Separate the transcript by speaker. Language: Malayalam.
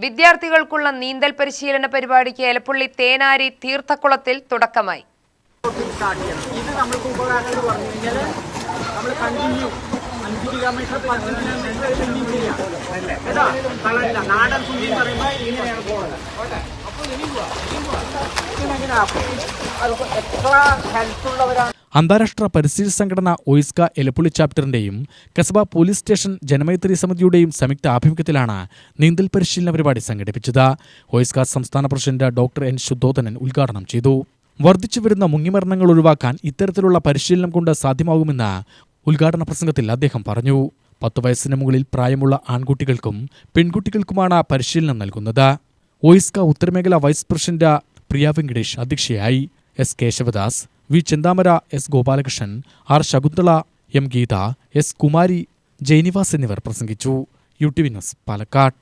Speaker 1: വിദ്യാർത്ഥികൾക്കുള്ള നീന്തൽ പരിശീലന പരിപാടിക്ക് എലപ്പുള്ളി തേനാരി തീർത്ഥക്കുളത്തിൽ തുടക്കമായി.
Speaker 2: ഇത് നമുക്ക് ഉപകാരങ്ങൾ പറഞ്ഞു കഴിഞ്ഞാൽ നമ്മൾ കണ്ടിന്യൂ 5 കിലോമീറ്റർ 10 കിലോമീറ്റർ കണ്ടിന്യൂ ചെയ്യാം. കേട്ടോ, കളല്ല നാടൻ തുള്ളി പറയുമ്പോൾ ഇങ്ങനെയാണ് പോകുന്നത്. എത്ര ഹെൽത്തുള്ളവരാണ്.
Speaker 3: അന്താരാഷ്ട്ര പരിസ്ഥിതി സംഘടന ഒയ്സ്ക എലപ്പുള്ളി ചാപ്റ്ററിന്റെയും കസബ പോലീസ് സ്റ്റേഷൻ ജനമൈത്രി സമിതിയുടെയും സംയുക്ത ആഭിമുഖ്യത്തിലാണ് നീന്തൽ പരിശീലന പരിപാടി സംഘടിപ്പിച്ചത്. ഒയ്സ്ക സംസ്ഥാന പ്രസിഡന്റ് ഡോക്ടർ എൻ ശുദ്ധോധനൻ ഉദ്ഘാടനം ചെയ്തു. വർദ്ധിച്ചുവരുന്ന മുങ്ങിമരണങ്ങൾ ഒഴിവാക്കാൻ ഇത്തരത്തിലുള്ള പരിശീലനം കൊണ്ട് സാധ്യമാകുമെന്ന് ഉദ്ഘാടന പ്രസംഗത്തിൽ അദ്ദേഹം പറഞ്ഞു. 10 വയസ്സിന് മുകളിൽ പ്രായമുള്ള ആൺകുട്ടികൾക്കും പെൺകുട്ടികൾക്കുമാണ് പരിശീലനം നൽകുന്നത്. ഒയ്സ്ക ഉത്തരമേഖല വൈസ് പ്രസിഡന്റ് പ്രിയ വെങ്കടേഷ് അധ്യക്ഷയായി. S Keshavadas, V Chenthamara, S Gopalakrishnan, R Shakunthala, M Geetha, S Kumari, Jayanivas എന്നിവർ പ്രസംഗിച്ചു. UTV news, Palakkad.